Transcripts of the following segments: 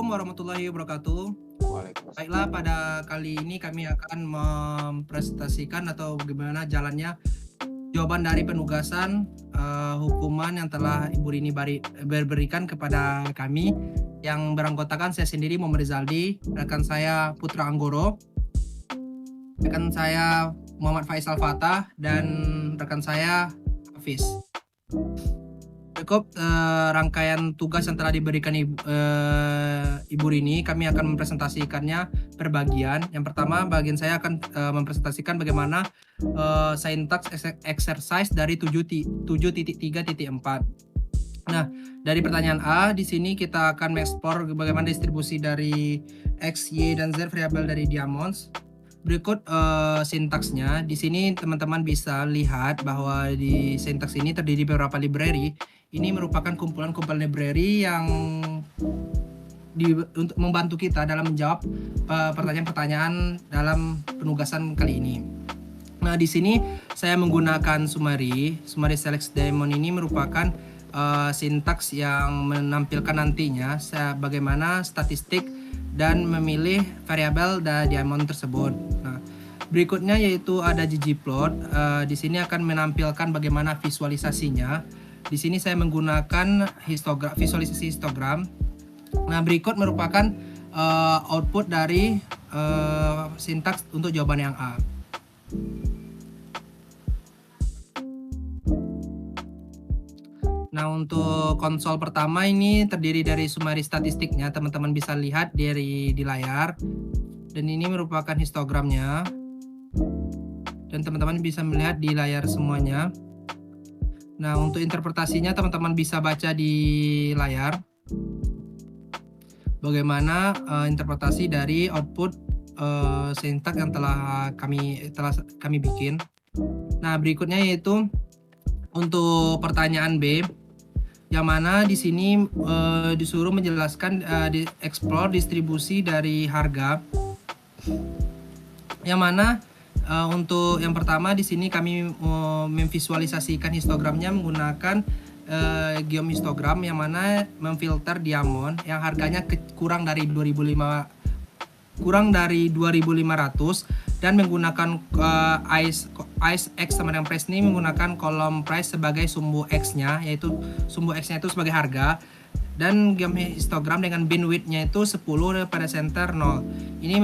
Assalamualaikum warahmatullahi wabarakatuh. Baiklah, Waalaikumsalam. pada kali ini kami akan mempresentasikan atau bagaimana jalannya jawaban dari penugasan hukuman yang telah Ibu Rini berikan kepada kami yang beranggotakan saya sendiri Muhammad Rizaldi, rekan saya Putra Anggoro, rekan saya Muhammad Faisal Fatah, dan rekan saya Hafiz. Cukup rangkaian tugas yang telah diberikan Ibu Rini, kami akan mempresentasikannya per bagian. Yang pertama, bagian saya akan mempresentasikan bagaimana syntax exercise dari 7.3.4. Nah, dari pertanyaan A, di sini kita akan mengeksplor bagaimana distribusi dari X, Y, dan Z variabel dari diamonds. Berikut sintaksnya. Di sini teman-teman bisa lihat bahwa di sintaks ini terdiri beberapa library. Ini merupakan kumpulan-kumpulan library yang untuk membantu kita dalam menjawab pertanyaan-pertanyaan dalam penugasan kali ini. Nah, di sini saya menggunakan summary select diamond. Ini merupakan sintaks yang menampilkan nantinya bagaimana statistik dan memilih variabel diamond tersebut. Nah, berikutnya yaitu ada ggplot. Di sini akan menampilkan bagaimana visualisasinya. Di sini saya menggunakan visualisasi histogram. Nah, berikut merupakan output dari sintaks untuk jawaban yang A. Nah, untuk konsol pertama ini terdiri dari summary statistiknya, teman-teman bisa lihat di layar. Dan ini merupakan histogramnya. Dan teman-teman bisa melihat di layar semuanya. Nah, untuk interpretasinya teman-teman bisa baca di layar. Bagaimana interpretasi dari output sintaks yang telah kami bikin. Nah, berikutnya yaitu untuk pertanyaan B, yang mana di sini disuruh menjelaskan explore distribusi dari harga. Yang mana untuk yang pertama di sini kami memvisualisasikan histogramnya menggunakan geom histogram, yang mana memfilter diamond yang harganya kurang dari 2.500 dan menggunakan ice x sama dengan price ini menggunakan kolom price sebagai sumbu x-nya, yaitu sumbu x-nya itu sebagai harga, dan geom histogram dengan bin width-nya itu 10 pada center 0. Ini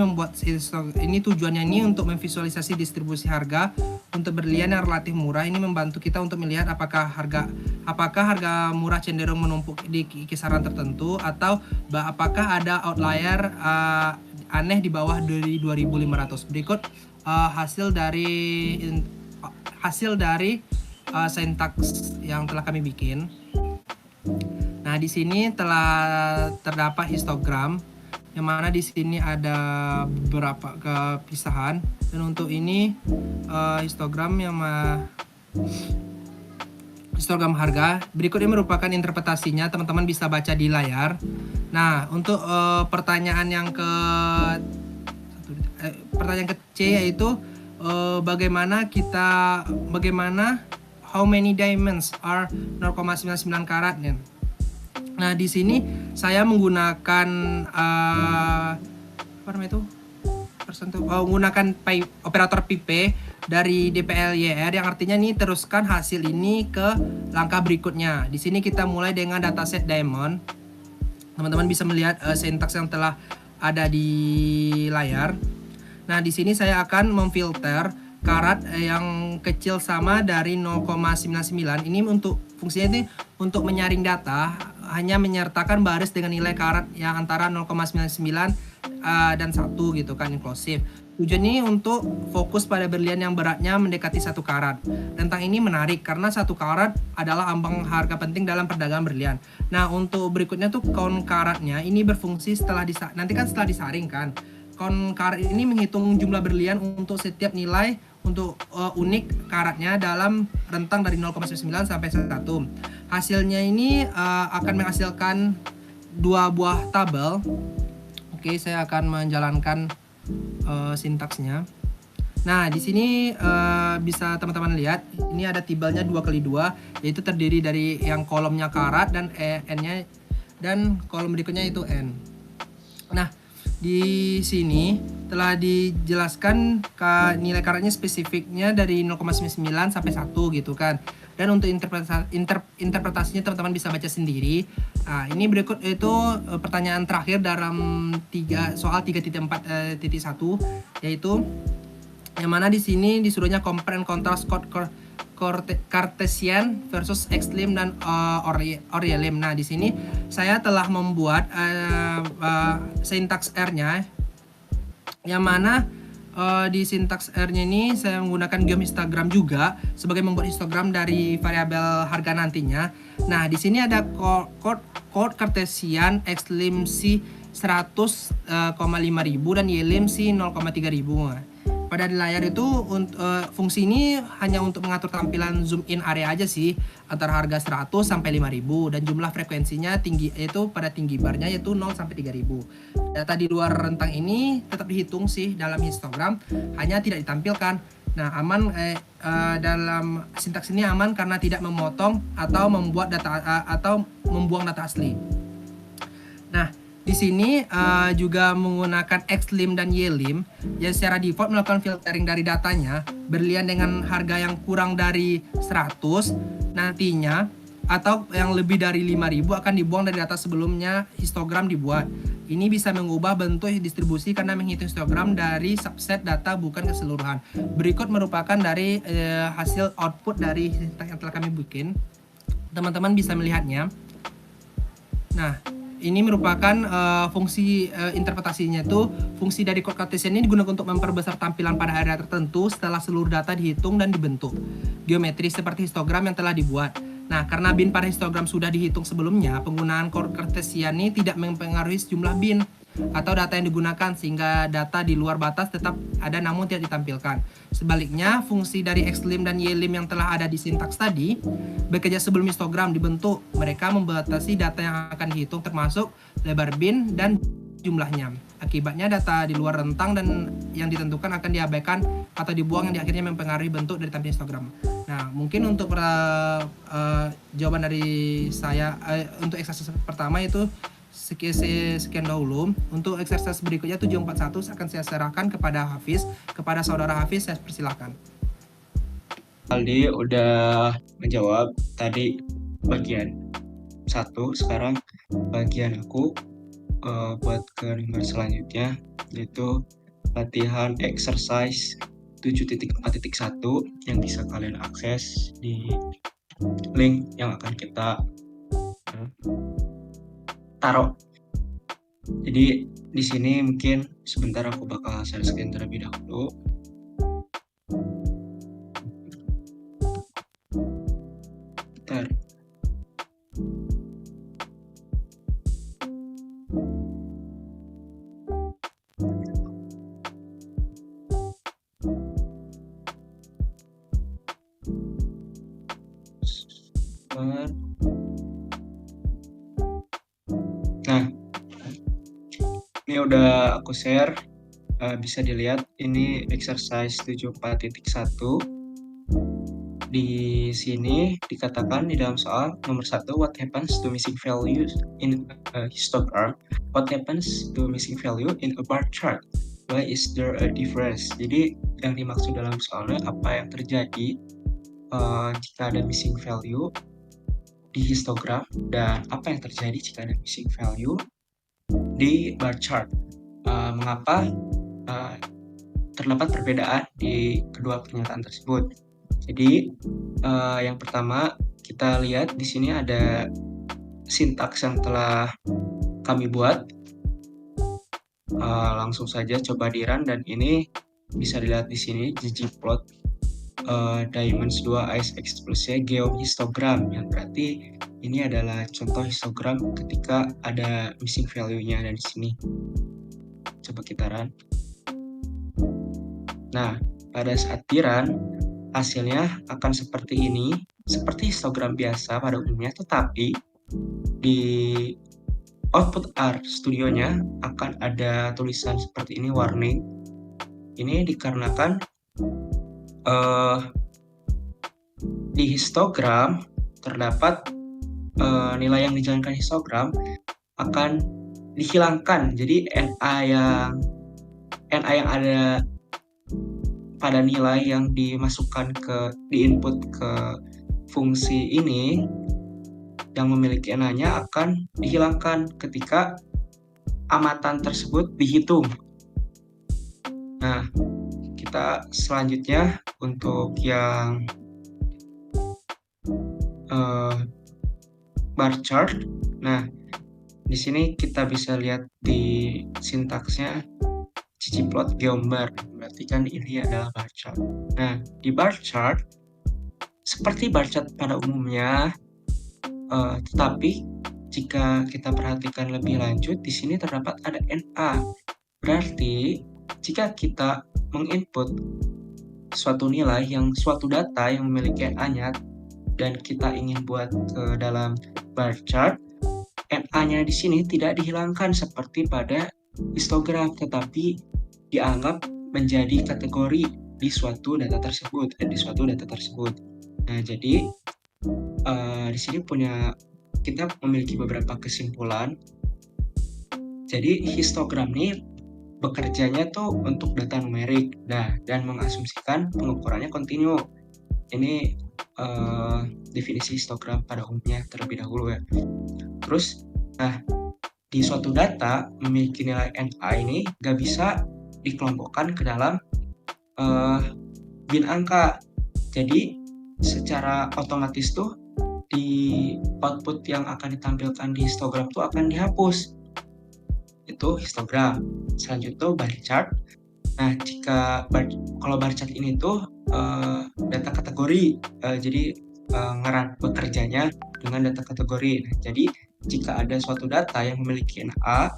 tujuannya ini untuk memvisualisasi distribusi harga untuk berlian yang relatif murah. Ini membantu kita untuk melihat apakah harga murah cenderung menumpuk di kisaran tertentu atau apakah ada outlier aneh di bawah dari 2.500. Berikut hasil dari sintaks yang telah kami bikin. Nah, di sini telah terdapat histogram, yang mana di sini ada beberapa kepisahan, dan untuk ini histogram harga. Berikut ini merupakan interpretasinya, teman-teman bisa baca di layar. Nah, untuk pertanyaan ke C yaitu bagaimana how many diamonds are 0,99 karat. Nah, di sini saya menggunakan menggunakan operator pipe dari DPLYR, yang artinya ini teruskan hasil ini ke langkah berikutnya. Di sini kita mulai dengan dataset diamond. Teman-teman bisa melihat sintaks yang telah ada di layar. Nah, di sini saya akan memfilter karat yang kecil sama dari 0,99. Ini untuk fungsinya ini untuk menyaring data, hanya menyertakan baris dengan nilai karat yang antara 0,99 dan 1 gitu kan, inklusif. Tujuannya untuk fokus pada berlian yang beratnya mendekati 1 karat. Tentang ini menarik karena 1 karat adalah ambang harga penting dalam perdagangan berlian. Nah, untuk berikutnya tuh count karatnya ini berfungsi setelah disaring kan. Count karat ini menghitung jumlah berlian untuk setiap nilai untuk unik karatnya dalam rentang dari 0,9 sampai 1. Hasilnya ini akan menghasilkan 2 buah tabel. Oke, saya akan menjalankan sintaksnya. Nah, di sini bisa teman-teman lihat, ini ada tabelnya 2x2, yaitu terdiri dari yang kolomnya karat dan n-nya, dan kolom berikutnya itu n. Nah, di sini telah dijelaskan nilai karetnya spesifiknya dari 0,99 sampai 1 gitu kan. Dan untuk interpretasinya teman-teman bisa baca sendiri. Nah, ini berikut itu pertanyaan terakhir dalam soal 3.4.1 yaitu yang mana di sini disuruhnya compare and contrast Cartesian versus Extreme dan Orielim. Nah, di sini saya telah membuat sintaks R-nya, yang mana di sintaks R-nya ini saya menggunakan geohistogram juga sebagai membuat histogram dari variabel harga nantinya. Nah, di sini ada chord Cartesian Extreme C 100,500 dan Yelim C 0,3000. Pada di layar itu fungsi ini hanya untuk mengatur tampilan zoom in area aja sih, antara harga 100 sampai 5000 dan jumlah frekuensinya tinggi, yaitu pada tinggi barnya yaitu 0 sampai 3000. Data di luar rentang ini tetap dihitung sih dalam histogram, hanya tidak ditampilkan. Nah, aman dalam sintaks ini aman karena tidak memotong atau membuat data atau membuang data asli. Nah, di sini juga menggunakan Xlim dan Yelim yang secara default melakukan filtering dari datanya berlian dengan harga yang kurang dari 100 nantinya atau yang lebih dari 5000 akan dibuang dari data sebelumnya histogram dibuat. Ini bisa mengubah bentuk distribusi karena menghitung histogram dari subset data bukan keseluruhan. Berikut merupakan dari hasil output dari yang telah kami bikin. Teman-teman bisa melihatnya. Nah, ini merupakan fungsi interpretasinya itu, fungsi dari chord Cartesian ini digunakan untuk memperbesar tampilan pada area tertentu setelah seluruh data dihitung dan dibentuk geometri seperti histogram yang telah dibuat. Nah, karena bin pada histogram sudah dihitung sebelumnya, penggunaan chord Cartesian ini tidak mempengaruhi jumlah bin atau data yang digunakan, sehingga data di luar batas tetap ada namun tidak ditampilkan. Sebaliknya, fungsi dari Xlim dan Yelim yang telah ada di sintaks tadi bekerja sebelum histogram dibentuk. Mereka membatasi data yang akan dihitung termasuk lebar bin dan jumlahnya. Akibatnya data di luar rentang dan yang ditentukan akan diabaikan atau dibuang, yang akhirnya mempengaruhi bentuk dari tampilan histogram. Nah, mungkin untuk jawaban dari saya untuk eksersis pertama itu sekian dahulu. Untuk eksersis berikutnya 741 akan saya serahkan kepada Hafiz. Kepada saudara Hafiz, saya persilakan. Aldi udah menjawab tadi bagian 1, sekarang bagian aku buat ke nomor selanjutnya, yaitu latihan exercise 7.4.1 yang bisa kalian akses di link yang akan kita taruh. Jadi di sini mungkin sebentar aku bakal share screen terlebih dahulu. Bentar. Nah, ini udah aku share, bisa dilihat ini exercise 74.1. Di sini dikatakan di dalam soal nomor 1, what happens to missing values in a histogram? What happens to missing value in a bar chart? Why is there a difference? Jadi yang dimaksud dalam soalnya apa yang terjadi jika ada missing value di histogram dan apa yang terjadi jika ada missing value di bar chart. Mengapa terdapat perbedaan di kedua pernyataan tersebut? Jadi yang pertama kita lihat di sini ada sintaks yang telah kami buat. Langsung saja coba di run, dan ini bisa dilihat di sini ggplot dimensions 2 ISX plus geohistogram, yang berarti ini adalah contoh histogram ketika ada missing value-nya ada di sini. Coba kita run. Nah, pada saat di run hasilnya akan seperti ini, seperti histogram biasa pada umumnya, tetapi di output R studionya akan ada tulisan seperti ini, warning. Ini dikarenakan di histogram terdapat nilai yang dijalankan histogram akan dihilangkan. Jadi NA yang ada pada nilai yang diinput ke fungsi ini yang memiliki NA-nya akan dihilangkan ketika amatan tersebut dihitung. Nah, kita selanjutnya untuk yang bar chart. Nah, di sini kita bisa lihat di sintaksnya ccplot geombar. Berarti kan ini adalah bar chart. Nah, di bar chart seperti bar chart pada umumnya, tetapi jika kita perhatikan lebih lanjut, di sini terdapat ada NA. Berarti jika kita menginput suatu data yang memiliki NA-nya dan kita ingin buat ke dalam bar chart, NA-nya di sini tidak dihilangkan seperti pada histogram, tetapi dianggap menjadi kategori di suatu data tersebut. Nah, jadi di sini kita memiliki beberapa kesimpulan. Jadi histogram ini bekerjanya tuh untuk data numerik, dan mengasumsikan pengukurannya kontinu. Ini definisi histogram pada umumnya terlebih dahulu ya. Terus, di suatu data memiliki nilai NA ini nggak bisa dikelompokkan ke dalam bin angka. Jadi secara otomatis tuh di output yang akan ditampilkan di histogram tuh akan dihapus. Itu histogram. Selanjutnya bar chart. Nah, kalau bar chart ini tuh data kategori, jadi bekerjanya dengan data kategori. Nah, jadi jika ada suatu data yang memiliki NA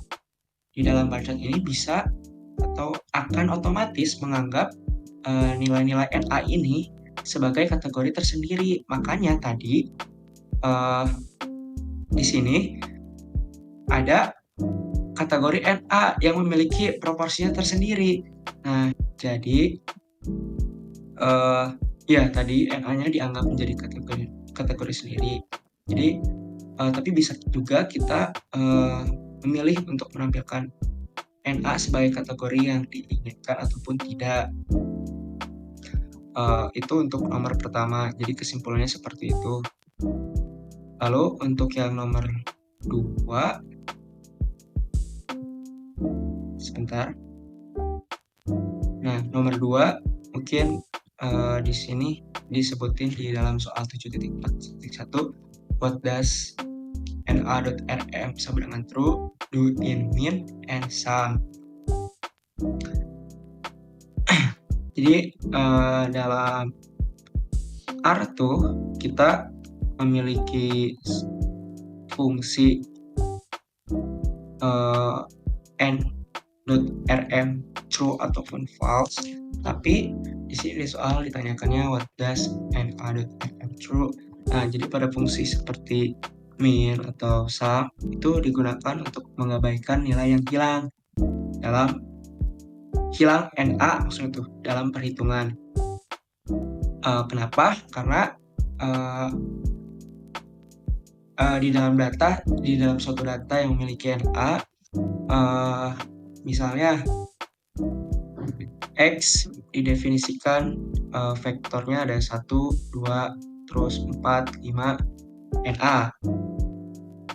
di dalam bar chart ini bisa atau akan otomatis menganggap nilai-nilai NA ini sebagai kategori tersendiri. Makanya tadi di sini ada kategori NA yang memiliki proporsinya tersendiri. Nah, jadi tadi NA-nya dianggap menjadi kategori sendiri. Jadi tapi bisa juga kita memilih untuk menampilkan NA sebagai kategori yang diinginkan ataupun tidak. Itu untuk nomor pertama. Jadi kesimpulannya seperti itu. Lalu untuk yang nomor 2, sebentar. Nah, nomor 2 mungkin di sini disebutin di dalam soal 7.4.1, what does NA.rm sama dengan true, do in min and sum. Jadi dalam R tuh kita memiliki fungsi n.rm true ataupun false, tapi di sini di soal ditanyakannya what does NA.rm true. Nah, jadi pada fungsi seperti min atau sum itu digunakan untuk mengabaikan nilai yang hilang NA maksudnya tuh dalam perhitungan. Kenapa? Karena di dalam suatu data yang memiliki NA, misalnya X didefinisikan vektornya ada 1, 2, terus 4, 5 NA.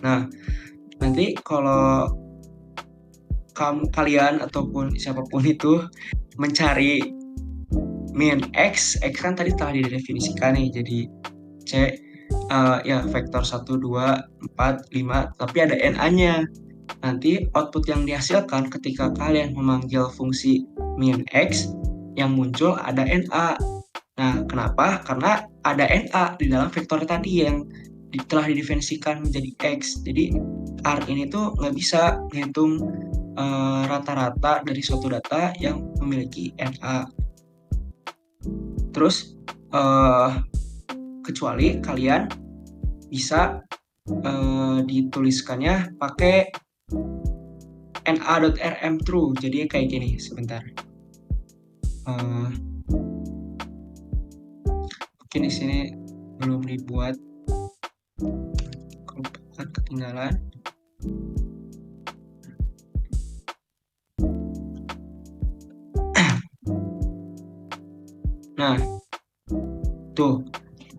Nah, nanti kalau kalian ataupun siapapun itu mencari min X kan tadi telah didefinisikan nih jadi C, vektor 1, 2, 4, 5, tapi ada NA-nya. Nanti output yang dihasilkan ketika kalian memanggil fungsi min X, yang muncul ada NA. Nah, kenapa? Karena ada NA di dalam vektor tadi yang telah didefinisikan menjadi X. Jadi R ini tuh nggak bisa menghitung rata-rata dari suatu data yang memiliki NA. Terus kecuali kalian bisa dituliskannya pakai NA.rm true. Jadi kayak gini, sebentar. Mungkin di sini belum dibuat, kalau ketinggalan. Nah, tuh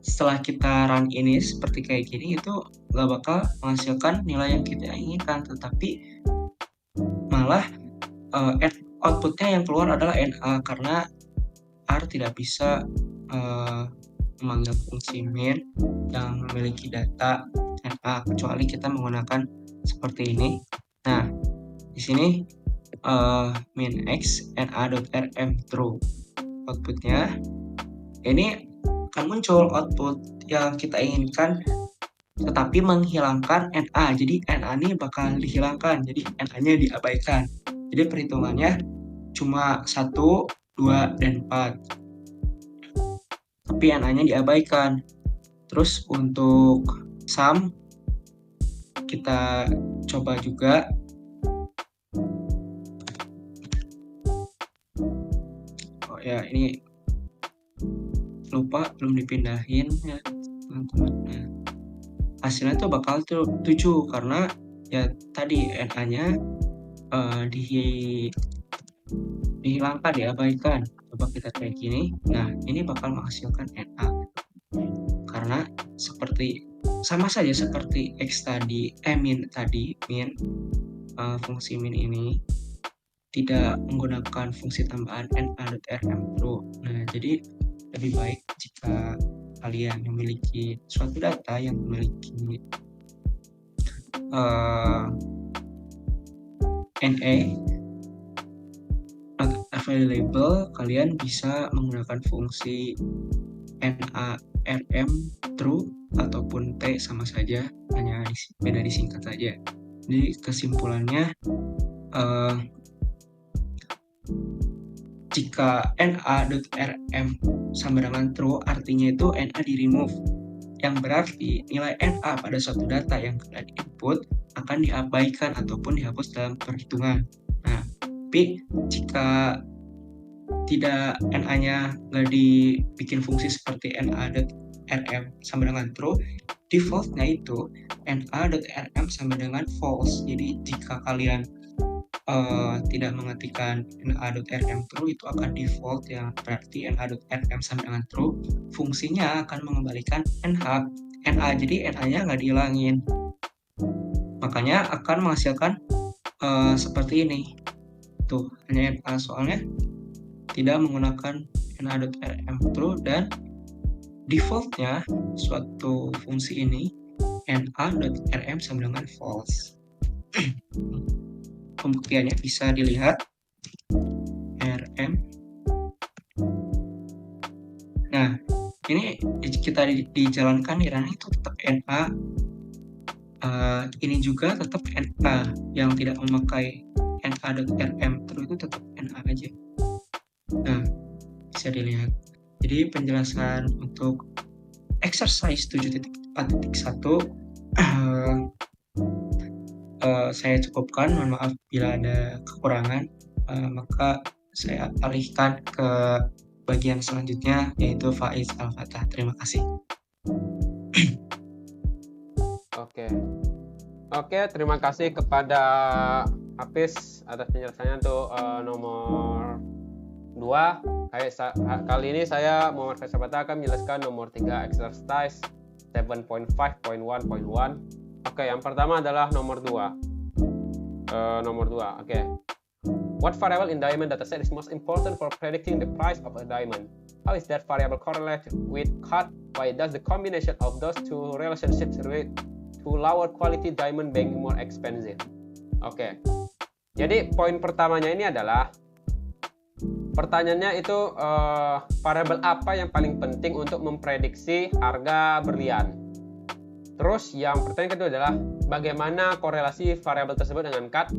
setelah kita run ini seperti kayak gini, itu nggak bakal menghasilkan nilai yang kita inginkan, tetapi malah outputnya yang keluar adalah NA, karena R tidak bisa memanggil fungsi main yang memiliki data NA kecuali kita menggunakan seperti ini. Nah, di sini min x na.rm true, outputnya ini akan muncul output yang kita inginkan tetapi menghilangkan NA. Jadi NA ini bakal dihilangkan, jadi NA-nya diabaikan. Jadi perhitungannya cuma 1, 2, dan 4. Tapi NA-nya diabaikan. Terus untuk sum kita coba juga. Oh ya, ini lupa belum dipindahin ya teman-teman. Nah, hasilnya tuh bakal 7 karena ya tadi NA-nya dihilangkan, diabaikan. Coba kita kayak gini. Nah, ini bakal menghasilkan NA karena sama saja seperti x tadi, min tadi, fungsi min ini tidak menggunakan fungsi tambahan na.rm true. Nah, jadi lebih baik jika kalian memiliki suatu data yang memiliki NA not available, kalian bisa menggunakan fungsi NaRm true ataupun T sama saja, hanya beda disingkat saja. Jadi kesimpulannya, jika na.rm sama dengan true, artinya itu na di remove, yang berarti nilai na pada suatu data yang kalian input akan diabaikan ataupun dihapus dalam perhitungan. Nah, tapi jika tidak, na-nya nggak dibikin fungsi seperti na.rm sama dengan true, defaultnya itu na.rm sama dengan false. Jadi jika kalian tidak mengetikkan na.rm true, itu akan default, yang berarti na.rm sama dengan true, fungsinya akan mengembalikan na. Jadi na-nya nggak dihilangin, makanya akan menghasilkan seperti ini tuh, hanya na, soalnya tidak menggunakan na.rm true, dan defaultnya suatu fungsi ini na.rm sama dengan false. Pembuktiannya bisa dilihat rm. Nah, ini kita dijalankan di ranah itu tetap na. Ini juga tetap na, yang tidak memakai na.rm true itu tetap na aja. Nah, bisa dilihat. Jadi penjelasan untuk exercise 7.4.1 saya cukupkan. Mohon maaf bila ada kekurangan, maka saya alihkan ke bagian selanjutnya, yaitu Faiz Al-Fatah. Terima kasih. Oke, terima kasih kepada Hafiz atas penjelasannya untuk nomor 2. Kali ini saya Muhammad Faisal Fatah akan menjelaskan nomor 3, exercise 7.5.1.1. Oke, yang pertama adalah nomor 2. Oke. What variable in diamond dataset is most important for predicting the price of a diamond? How is that variable correlated with cut? Why does the combination of those two relationships relate to lower quality diamond being more expensive? Oke. Jadi poin pertamanya ini adalah, pertanyaannya itu variabel apa yang paling penting untuk memprediksi harga berlian. Terus yang pertanyaan kedua adalah bagaimana korelasi variabel tersebut dengan cut.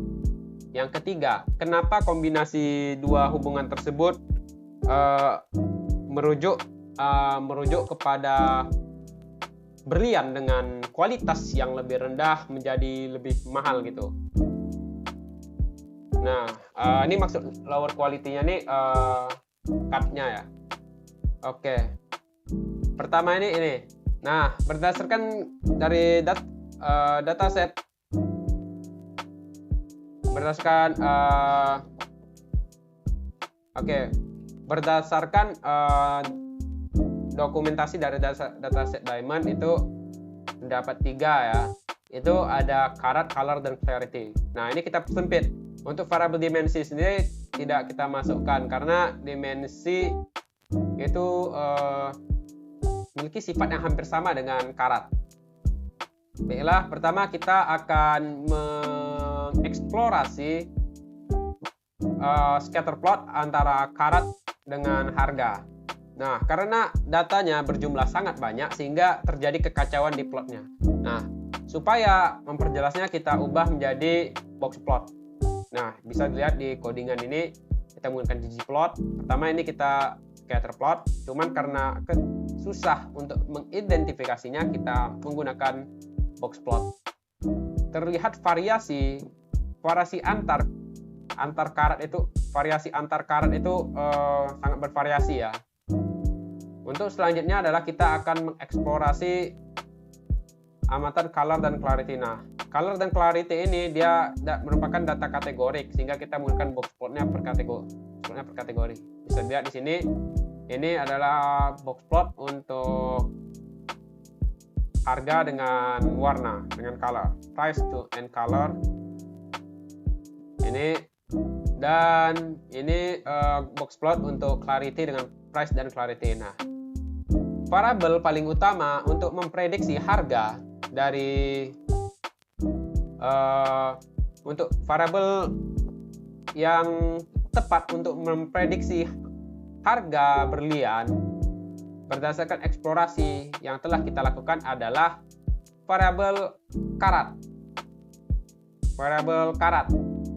Yang ketiga, kenapa kombinasi dua hubungan tersebut merujuk kepada berlian dengan kualitas yang lebih rendah menjadi lebih mahal gitu. Nah, ini maksud lower quality-nya nih cut-nya ya. Oke. Pertama ini. Nah, berdasarkan dari dataset, berdasarkan dokumentasi dari dataset Diamond itu dapat 3 ya. Itu ada karat, color, dan clarity. Nah, ini kita sempit. Untuk variabel dimensi sendiri tidak kita masukkan karena dimensi itu memiliki sifat yang hampir sama dengan karat. Baiklah, pertama kita akan mengeksplorasi scatter plot antara karat dengan harga. Nah, karena datanya berjumlah sangat banyak sehingga terjadi kekacauan di plotnya. Nah, supaya memperjelasnya kita ubah menjadi box plot. Nah, bisa dilihat di codingan ini kita menggunakan ggplot. Pertama ini kita scatter plot, cuman karena susah untuk mengidentifikasinya kita menggunakan box plot. Terlihat variasi antar karat itu sangat bervariasi ya. Untuk selanjutnya adalah kita akan mengeksplorasi amatan color dan clarity. Nah, color dan clarity ini dia merupakan data kategorik sehingga kita menggunakan box plotnya per kategori. Bisa dilihat di sini, ini adalah box plot untuk harga dengan warna, dengan color, price to and color. Ini dan ini box plot untuk clarity dengan price dan clarity. Nah, variabel paling utama untuk memprediksi harga dari untuk variabel yang tepat untuk memprediksi harga berlian berdasarkan eksplorasi yang telah kita lakukan adalah variabel karat. Variabel karat.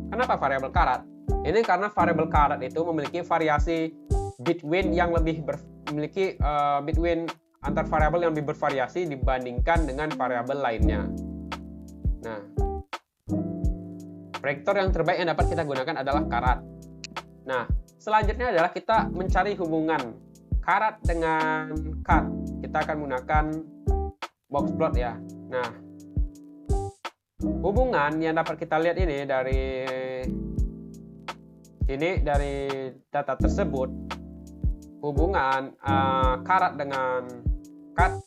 Kenapa variabel karat? Ini karena variabel karat itu memiliki variasi between yang lebih memiliki between antar variabel yang lebih bervariasi dibandingkan dengan variabel lainnya. Nah, prediktor yang terbaik yang dapat kita gunakan adalah karat. Nah, selanjutnya adalah kita mencari hubungan karat dengan cut. Kita akan menggunakan box plot ya. Nah, hubungan yang dapat kita lihat ini dari data tersebut, hubungan karat dengan cut,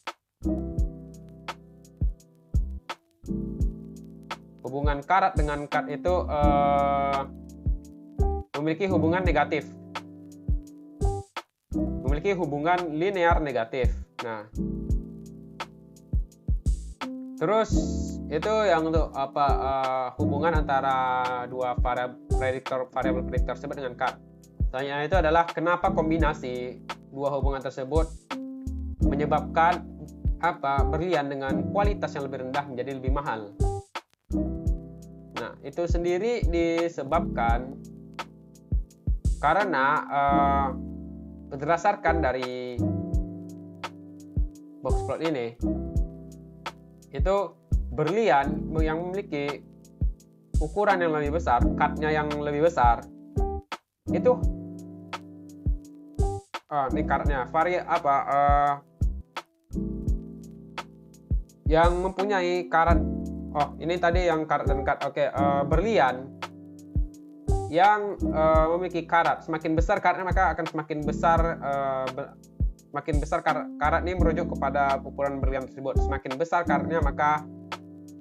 hubungan karat dengan cut itu memiliki hubungan negatif, memiliki hubungan linear negatif. Nah, terus itu yang untuk hubungan antara dua variabel prediktor tersebut dengan cut. Pertanyaan itu adalah kenapa kombinasi dua hubungan tersebut menyebabkan berlian dengan kualitas yang lebih rendah menjadi lebih mahal. Nah, itu sendiri disebabkan karena berdasarkan dari box plot ini, itu berlian yang memiliki ukuran yang lebih besar, cut-nya yang lebih besar, itu ini karatnya yang mempunyai karat. Ini tadi yang karat dan cut. Berlian yang memiliki karat, semakin besar karatnya maka akan semakin besar karat ini merujuk kepada ukuran berlian tersebut. Semakin besar karatnya maka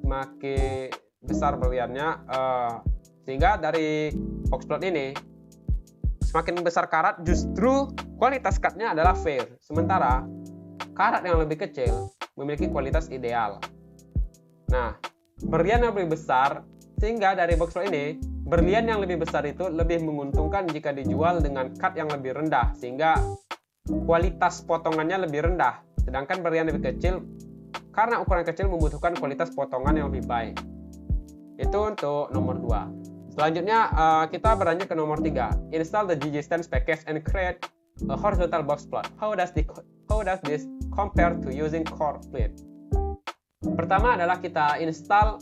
semakin besar berliannya, sehingga dari box plot ini semakin besar karat justru kualitas cutnya adalah fair, sementara karat yang lebih kecil memiliki kualitas ideal. Nah, berlian yang lebih besar, sehingga dari box plot ini berlian yang lebih besar itu lebih menguntungkan jika dijual dengan cut yang lebih rendah, sehingga kualitas potongannya lebih rendah. Sedangkan berlian lebih kecil, karena ukuran kecil membutuhkan kualitas potongan yang lebih baik. Itu untuk nomor 2. Selanjutnya kita beranjak ke nomor 3. Install the ggstance package and create a horizontal box plot. How does this compare to using core split? Pertama adalah kita install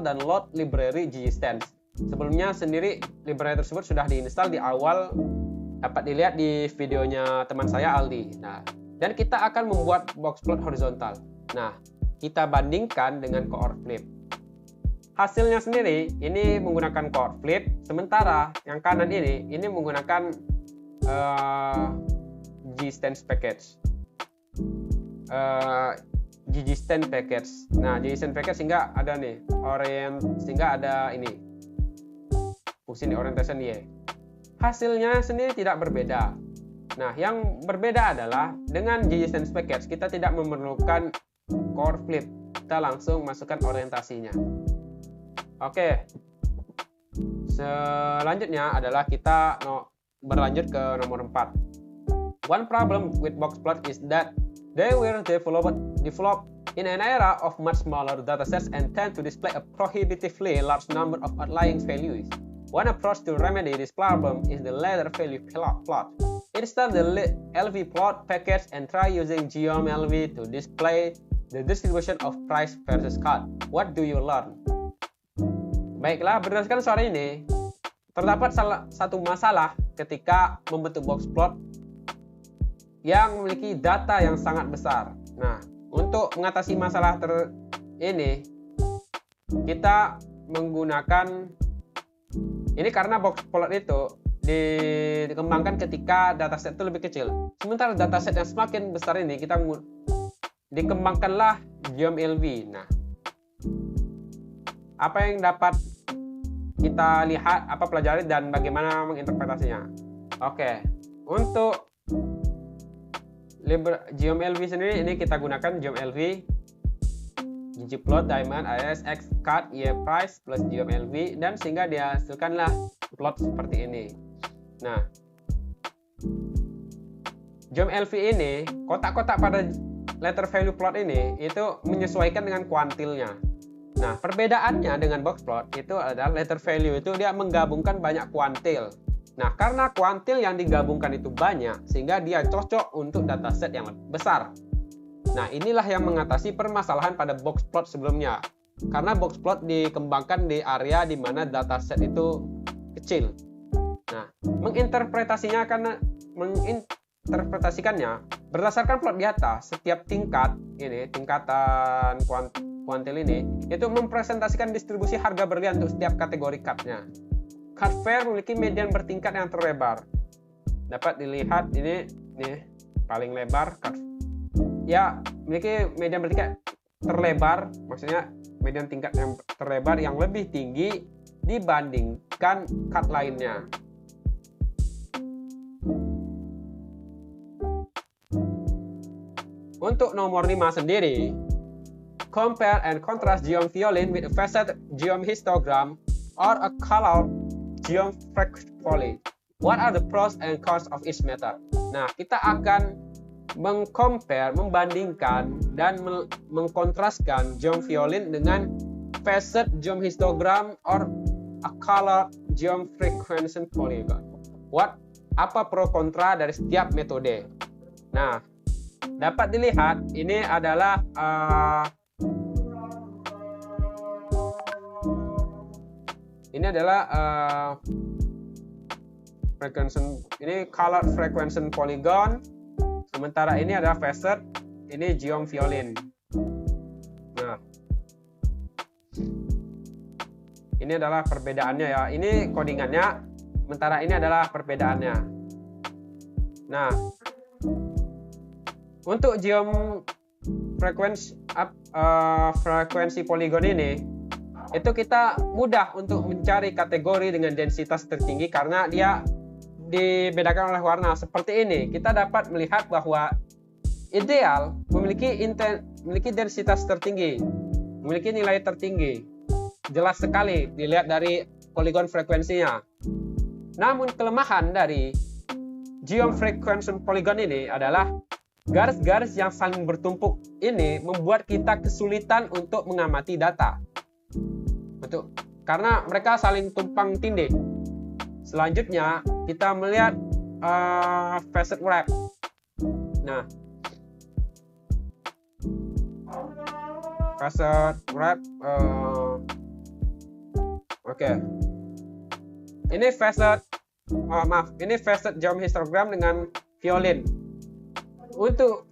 dan load library ggstance. Sebelumnya sendiri library tersebut sudah diinstal di awal, dapat dilihat di videonya teman saya Aldi. Nah, dan kita akan membuat box plot horizontal. Nah, kita bandingkan dengan core flip. hasilnya sendiri ini menggunakan core flip, sementara yang kanan ini menggunakan G-Stance package. G-Stance package. Nah, G-Stance package sehingga ada nih sehingga ada ini fungsi orientation Y. Hasilnya sendiri tidak berbeda. Nah, yang berbeda adalah dengan G-Stance package kita tidak memerlukan core flip, kita langsung masukkan orientasinya. Oke, selanjutnya adalah kita berlanjut ke nomor 4. One problem with box plot is that they were developed in an era of much smaller datasets and tend to display a prohibitively large number of outlying values. One approach to remedy this problem is the ladder value plot. Install the LV plot package and try using geom_LV to display the distribution of price versus cut. What do you learn? Baiklah, berdasarkan soal ini, terdapat satu masalah ketika membentuk box plot yang memiliki data yang sangat besar. Nah, untuk mengatasi masalah ini, kita menggunakan ini karena box plot itu dikembangkan ketika dataset itu lebih kecil. Sementara dataset yang semakin besar ini kita dikembangkanlah geom_LV. Nah, apa yang dapat kita lihat, apa pelajari, dan bagaimana menginterpretasinya. Oke, untuk geom_LV sendiri ini kita gunakan geom_LV ggplot diamond as x cut y price plus geom_LV, dan sehingga dihasilkanlah plot seperti ini. Nah, geom_LV ini, kotak-kotak pada letter value plot ini itu menyesuaikan dengan kuantilnya. Nah, perbedaannya dengan box plot itu adalah letter value itu dia menggabungkan banyak kuantil. Nah, karena kuantil yang digabungkan itu banyak, sehingga dia cocok untuk dataset yang lebih besar. Nah, inilah yang mengatasi permasalahan pada box plot sebelumnya. Karena box plot dikembangkan di area di mana dataset itu kecil. Nah, menginterpretasikannya berdasarkan plot di atas, setiap tingkatan kuantil ini itu mempresentasikan distribusi harga berlian untuk setiap kategori cut-nya. Cut fair memiliki median bertingkat yang terlebar. Dapat dilihat ini nih, paling lebar cut. Ya, memiliki median bertingkat terlebar, maksudnya median tingkat yang terlebar yang lebih tinggi dibandingkan cut lainnya. Untuk nomor 5 sendiri, compare and contrast geom violin with a facet geom histogram or a color geom frequency poly. What are the pros and cons of each method? Nah, kita akan membandingkan dan mengkontraskan geom violin dengan facet geom histogram or a color geom frequency polygon. Apa pro kontra dari setiap metode? Nah, dapat dilihat ini adalah frequency, ini color frequency polygon, sementara ini adalah facet, ini geom violin. Nah, ini adalah perbedaannya ya, ini codingannya, sementara ini adalah perbedaannya. Nah, untuk geom frekuensi polygon ini, itu kita mudah untuk mencari kategori dengan densitas tertinggi karena dia dibedakan oleh warna seperti ini. Kita dapat melihat bahwa ideal memiliki densitas tertinggi, memiliki nilai tertinggi. Jelas sekali dilihat dari poligon frekuensinya. Namun kelemahan dari geom frekuensi polygon ini adalah garis-garis yang saling bertumpuk ini membuat kita kesulitan untuk mengamati data. Betul, karena mereka saling tumpang tindih. Selanjutnya kita melihat facet wrap. Nah, facet wrap, oke. Ini facet, ini facet geom histogram dengan violin. Untuk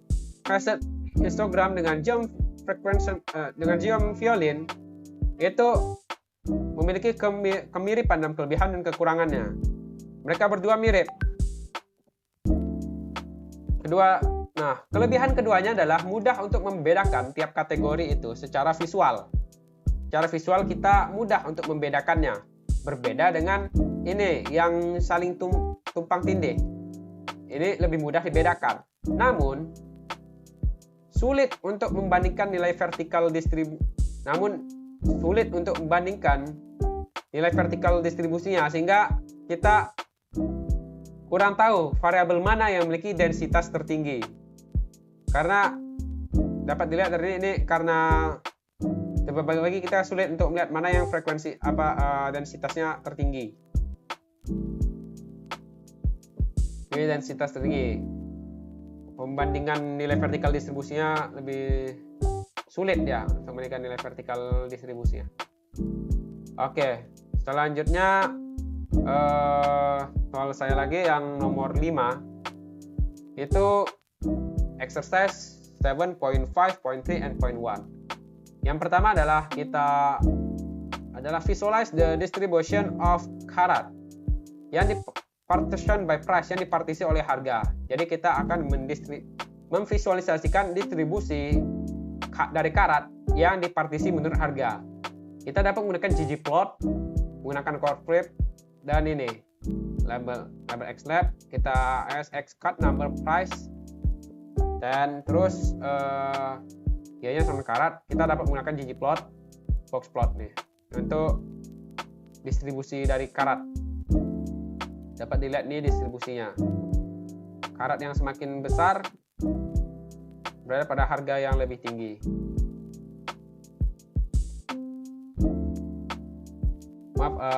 facet histogram dengan geom frekuensi dengan geom violin itu memiliki kemiripan dan kelebihan dan kekurangannya. Mereka berdua mirip. Kelebihan keduanya adalah mudah untuk membedakan tiap kategori itu secara visual. Secara visual kita mudah untuk membedakannya. Berbeda dengan ini yang saling tumpang tindih. Ini lebih mudah dibedakan. Namun sulit untuk membandingkan nilai vertikal distribusinya, sehingga kita kurang tahu variabel mana yang memiliki densitas tertinggi. Karena dapat dilihat dari ini, karena bagi kita sulit untuk melihat mana yang densitasnya tertinggi. Ini densitas tertinggi. Pembandingan nilai vertikal distribusinya lebih sulit ya untuk membandingkan nilai vertikal distribusinya. Oke, selanjutnya soal saya lagi yang nomor 5 itu exercise 7.5.3 and point 1. Yang pertama adalah kita visualize the distribution of karat yang partition by price, yang dipartisi oleh harga. Jadi kita akan memvisualisasikan distribusi dari karat yang dipartisi menurut harga. Kita dapat menggunakan ggplot, menggunakan corporate, dan ini label xlab, kita xcut number price, dan terus y-nya sama karat. Kita dapat menggunakan ggplot, boxplot nih untuk distribusi dari karat. Dapat dilihat nih distribusinya. Karat yang semakin besar berada pada harga yang lebih tinggi.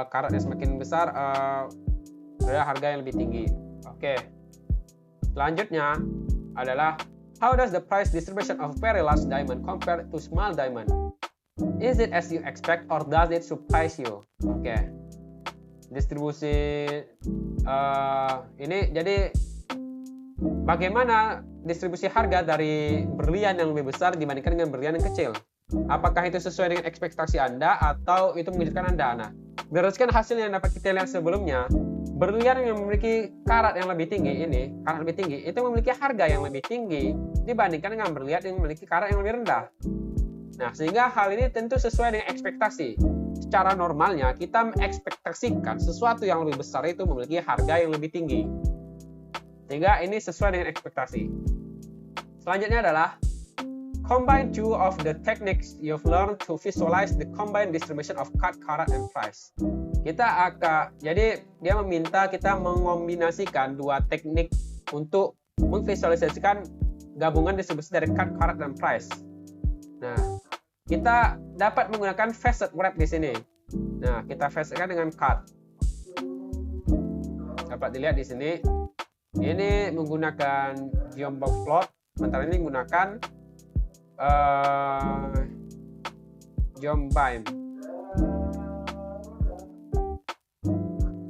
Karat yang semakin besar berada harga yang lebih tinggi. Oke. Selanjutnya adalah how does the price distribution of very large diamond compare to small diamond? Is it as you expect or does it surprise you? Oke. Distribusi ini jadi bagaimana distribusi harga dari berlian yang lebih besar dibandingkan dengan berlian yang kecil? Apakah itu sesuai dengan ekspektasi Anda atau itu mengejutkan Anda? Nah, berdasarkan hasil yang dapat kita lihat sebelumnya, berlian yang memiliki karat yang lebih tinggi itu memiliki harga yang lebih tinggi dibandingkan dengan berlian yang memiliki karat yang lebih rendah. Nah, sehingga hal ini tentu sesuai dengan ekspektasi. Secara normalnya kita mengekspektasikan sesuatu yang lebih besar itu memiliki harga yang lebih tinggi. Sehingga ini sesuai dengan ekspektasi. Selanjutnya adalah combine two of the techniques you've learned to visualize the combined distribution of cut, karat, and price. Jadi dia meminta kita mengombinasikan dua teknik untuk memvisualisasikan gabungan distribusi dari cut, karat, dan price. Nah, kita dapat menggunakan facet wrap di sini. Nah, kita facetkan dengan cut. Dapat dilihat di sini. Ini menggunakan geometry plot, sementara ini menggunakan geometry.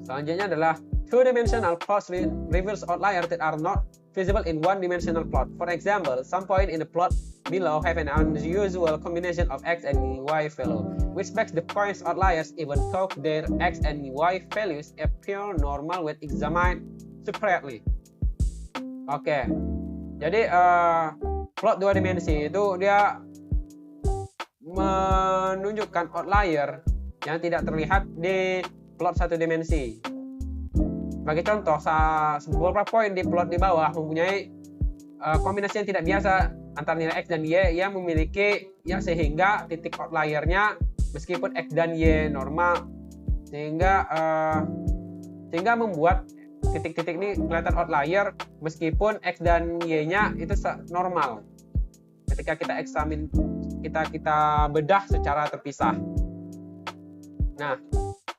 Selanjutnya adalah two-dimensional plots reveals outliers that are not visible in one-dimensional plot. For example, some point in the plot below have an unusual combination of x and y value, which makes the points outliers even though their x and y values appear normal when examined separately. Oke, jadi plot dua dimensi itu dia menunjukkan outlier yang tidak terlihat di plot satu dimensi. Sebagai contoh, beberapa poin di plot di bawah mempunyai kombinasi yang tidak biasa antara nilai x dan y yang memiliki sehingga titik outliernya meskipun x dan y normal, sehingga membuat titik-titik ini kelihatan outlier meskipun x dan y-nya itu normal. Ketika kita bedah secara terpisah. Nah,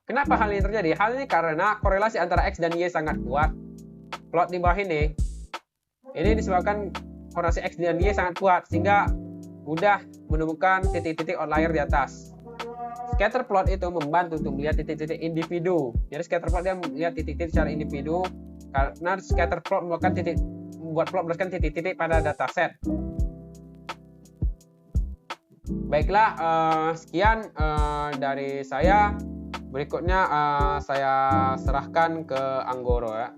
kenapa hal ini terjadi? Hal ini karena korelasi antara x dan y sangat kuat. Plot di bawah ini disebabkan korelasi x dan y sangat kuat sehingga mudah menemukan titik-titik outlier di atas. Scatter plot itu membantu untuk melihat titik-titik individu. Jadi scatter plot dia melihat titik-titik secara individu karena scatter plot membuat plot berdasarkan titik-titik pada dataset. Baiklah, sekian dari saya. Berikutnya saya serahkan ke Anggoro ya.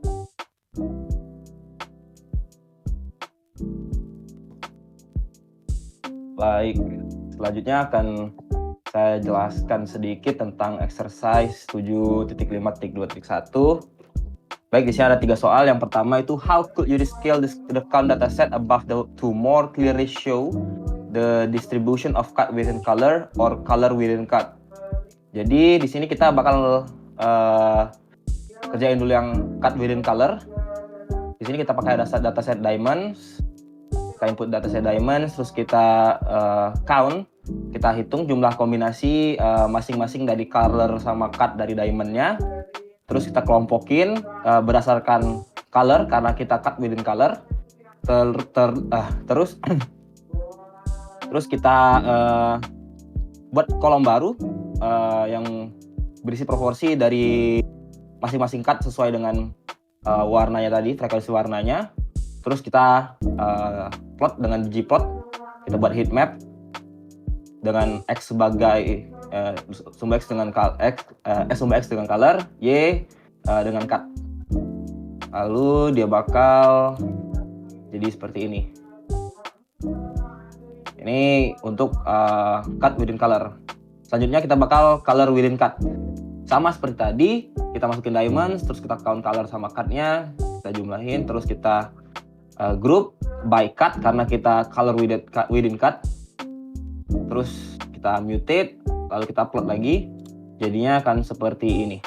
Baik, selanjutnya akan saya jelaskan sedikit tentang exercise 7.5.2.1. Baik, di sini ada 3 soal. Yang pertama itu, how could you scale the count dataset above to more clearly show the distribution of cut within color or color within cut. Jadi di sini kita bakal kerjain dulu yang cut within color. Di sini kita pakai dataset diamonds. Kita input dataset diamonds, terus kita count, kita hitung jumlah kombinasi masing-masing dari color sama cut dari diamondnya. Terus kita kelompokin berdasarkan color karena kita cut within color. Terus kita buat kolom baru yang berisi proporsi dari masing-masing cut sesuai dengan warnanya tadi, frekuensi warnanya. Terus kita plot dengan ggplot, kita buat heat map dengan x sebagai sumber x dengan sumber x dengan color, y dengan cut. Lalu dia bakal jadi seperti ini. Ini untuk cut within color. Selanjutnya kita bakal color within cut. Sama seperti tadi, kita masukin diamonds, terus kita count color sama cut-nya, kita jumlahin, terus kita group by cut karena kita color within cut. Terus kita mutate, lalu kita plot lagi, jadinya akan seperti ini.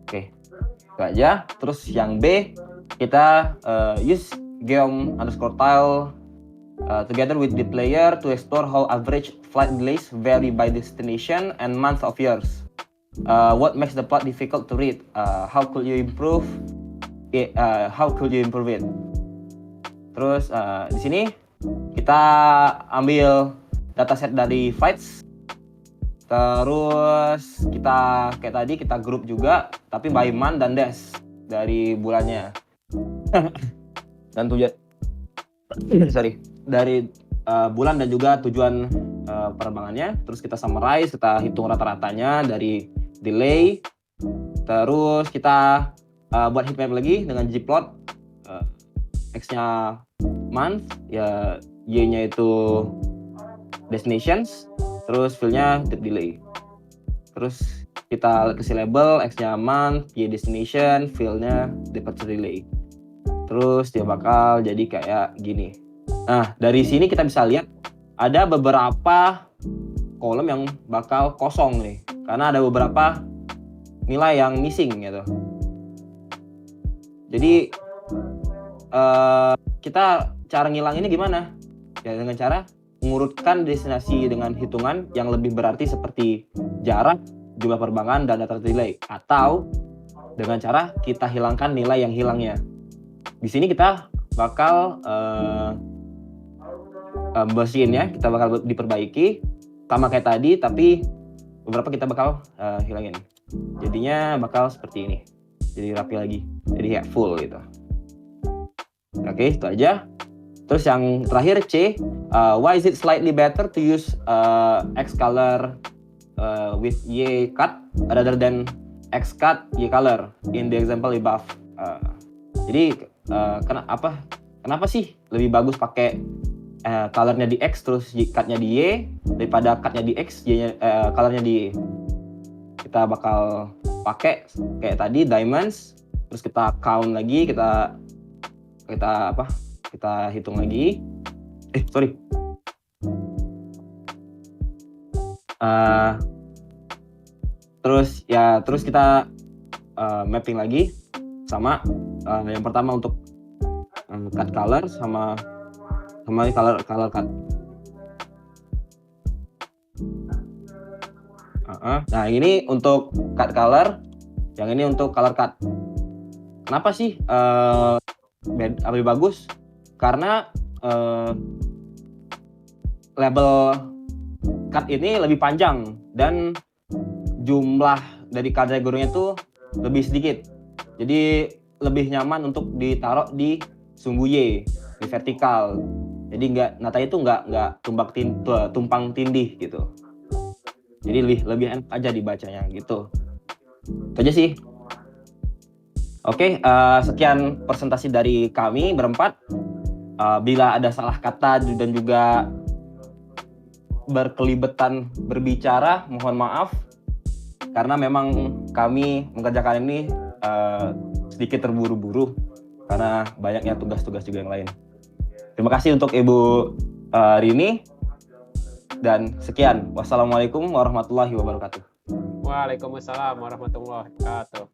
Oke, itu aja. Terus yang B, kita use geom_tile together with the player to explore how average flight delays vary by destination and month of years. What makes the plot difficult to read? How could you improve it? Terus di sini kita ambil dataset dari flights. Terus kita kayak tadi kita grup juga, tapi by month dan days dari bulannya. Dan dari bulan dan juga tujuan penerbangannya. Terus kita summarize, kita hitung rata-ratanya dari delay. Terus kita buat heat map lagi dengan ggplot, x-nya month, ya y-nya itu destinations, terus fill-nya delay. Terus kita kasih label x-nya month, y destination, fill-nya departure delay. Terus dia bakal jadi kayak gini. Nah, dari sini kita bisa lihat ada beberapa kolom yang bakal kosong nih, karena ada beberapa nilai yang missing gitu. Jadi kita cara ngilanginnya gimana? Ya dengan cara mengurutkan destinasi dengan hitungan yang lebih berarti seperti jarak, jumlah penerbangan, dan data delay. Atau dengan cara kita hilangkan nilai yang hilangnya. Di sini kita bakal bersihin ya, kita bakal diperbaiki sama kayak tadi, tapi beberapa kita bakal hilangin. Jadinya bakal seperti ini, jadi rapi lagi, jadi kayak full gitu. Oke, itu aja. Terus yang terakhir C, why is it slightly better to use X color with Y cut rather than X cut Y color in the example above? Jadi kenapa sih lebih bagus pakai colornya di X terus cutnya di Y daripada cutnya di X, colornya di Y? Kita bakal pakai kayak tadi diamonds, terus kita count lagi, kita hitung lagi. Terus kita mapping lagi sama yang pertama untuk cut color sama color cut. Nah, ini untuk cut color, yang ini untuk color cut. Kenapa sih lebih bagus? Karena label cut ini lebih panjang dan jumlah dari kategorinya itu lebih sedikit. Jadi lebih nyaman untuk ditaruh di sumbu Y, di vertikal. Jadi natanya itu nggak tumpang tindih gitu. Jadi lebih enak aja dibacanya gitu. Itu aja sih. Oke, sekian presentasi dari kami berempat. Bila ada salah kata dan juga berkelibetan berbicara, mohon maaf. Karena memang kami mengerjakan ini sedikit terburu-buru karena banyaknya tugas-tugas juga yang lain. Terima kasih untuk Ibu Rini. Dan sekian. Wassalamualaikum warahmatullahi wabarakatuh. Waalaikumsalam warahmatullahi wabarakatuh.